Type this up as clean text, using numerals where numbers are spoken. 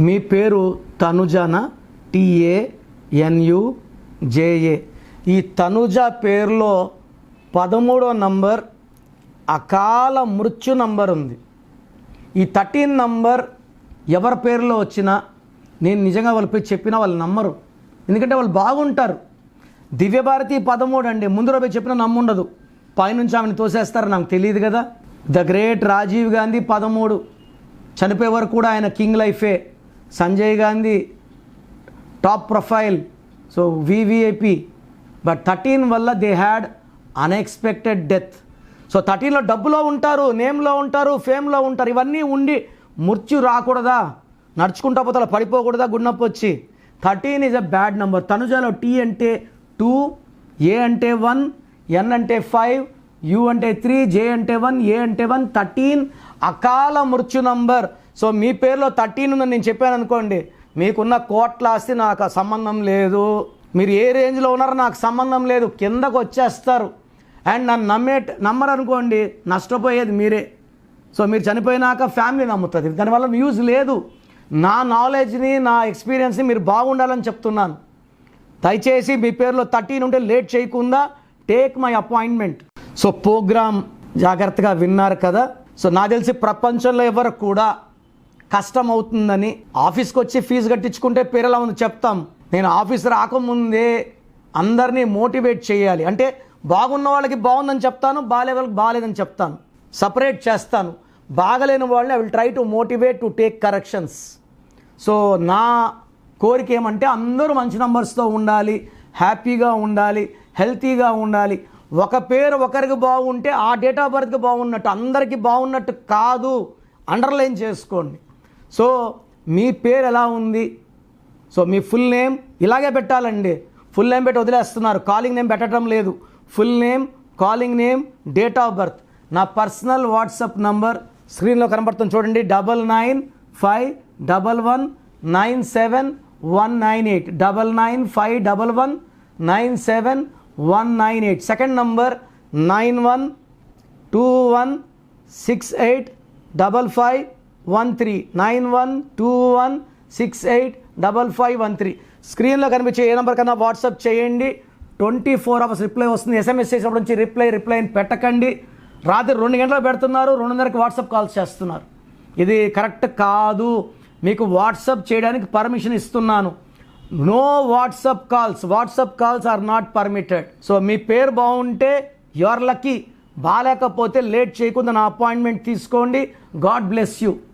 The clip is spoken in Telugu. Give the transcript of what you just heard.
మీ పేరు తనుజానా? TANUJA. ఈ తనుజ పేరులో 13వ నంబర్ అకాల మృత్యు నంబర్ ఉంది. ఈ 13 నంబర్ ఎవరి పేరులో వచ్చినా నేను నిజంగా వాళ్ళ పేరు చెప్పినా వాళ్ళు నమ్మరు, ఎందుకంటే వాళ్ళు బాగుంటారు. దివ్యభారతి 13 అండి, ముందు రోజు చెప్పినా నమ్ముండదు, పైనుంచి ఆమెను తోసేస్తారు, నాకు తెలియదు కదా. ద గ్రేట్ రాజీవ్ గాంధీ 13, చనిపోయే వరకు కూడా ఆయన కింగ్ లైఫే. Sanjay Gandhi top profile, so VVIP. But 13 వల్ల they had unexpected death. So 13లో డబ్బులో ఉంటారు, నేమ్లో ఉంటారు, ఫేమ్లో ఉంటారు, ఇవన్నీ ఉండి మృత్యు రాకూడదా, నడుచుకుంటా పోతా పడిపోకూడదా గున్నప్ప వచ్చి. 13 ఈజ్ అ బ్యాడ్ నెంబర్. తనుజాలో T అంటే 2, A అంటే 1, N అంటే 5, U అంటే 3, J అంటే 1, A అంటే 1. 13 అకాల మృత్యు నంబర్. సో మీ పేరులో 13 ఉందని నేను చెప్పాను అనుకోండి, మీకున్న కోట్ల ఆస్తి నాకు సంబంధం లేదు, మీరు ఏ రేంజ్లో ఉన్నారో నాకు సంబంధం లేదు, కిందకు వచ్చేస్తారు. అండ్ నన్ను నమ్మరు అనుకోండి, నష్టపోయేది మీరే. సో మీరు చనిపోయినాక ఫ్యామిలీ నమ్ముతుంది, దానివల్ల యూజ్ లేదు. నా నాలెడ్జ్ని, నా ఎక్స్పీరియన్స్ని మీరు బాగుండాలని చెప్తున్నాను. దయచేసి మీ పేరులో 13 ఉంటే లేట్ చేయకుండా take my appointment. So program జాగ్రత్తగా విన్నారు కదా. సో నాకు తెలిసి ప్రపంచంలో ఎవరు కూడా కష్టం అవుతుందని ఆఫీస్కి వచ్చి ఫీజు కట్టించుకుంటే పేరు ఎలా ఉంది చెప్తాం. నేను ఆఫీస్ రాకముందే అందరినీ మోటివేట్ చేయాలి. అంటే బాగున్న వాళ్ళకి బాగుందని చెప్తాను, బాగాలే వాళ్ళకి బాగాలేదని చెప్తాను, సపరేట్ చేస్తాను. బాగలేని వాళ్ళని I will try to motivate to take corrections. So నా కోరిక ఏమంటే అందరూ మంచి నంబర్స్తో ఉండాలి, హ్యాపీగా ఉండాలి, హెల్తీగా ఉండాలి. ఒక పేరు ఒకరికి బాగుంటే ఆ డేట్ ఆఫ్ బర్త్కి బాగున్నట్టు, అందరికీ బాగున్నట్టు కాదు, అండర్లైన్ చేసుకోండి. సో మీ పేరు ఎలా ఉంది, సో మీ ఫుల్ నేమ్ ఇలాగే పెట్టాలండి. ఫుల్ నేమ్ పెట్టి వదిలేస్తున్నారు, కాలింగ్ నేమ్ పెట్టడం లేదు. Full name, calling name, date of birth. నా పర్సనల్ వాట్సాప్ నంబర్ స్క్రీన్లో కనబడుతుంది చూడండి, 9951197198, 9951197198. Second number 9121685513, 9121685513. స్క్రీన్లో కనిపించే ఏ నెంబర్ కన్నా వాట్సాప్ చేయండి. 24 అవర్స్ రిప్లై వస్తుంది. SMS చేసినప్పటి నుంచి రిప్లై పెట్టకండి. రాత్రి 2 గంటలకు పెడుతున్నారు, 2:30కి వాట్సాప్ కాల్స్ చేస్తున్నారు. ఇది కరెక్ట్ కాదు. మీకు వాట్సాప్ చేయడానికి పర్మిషన్ ఇస్తున్నాను. No WhatsApp calls are not permitted. So మీ పేరు బాగుంటే యు ఆర్ లక్కీ, బాగాలేకపోతే లేట్ చేయకుండా నా అపాయింట్మెంట్ తీసుకోండి. God bless you.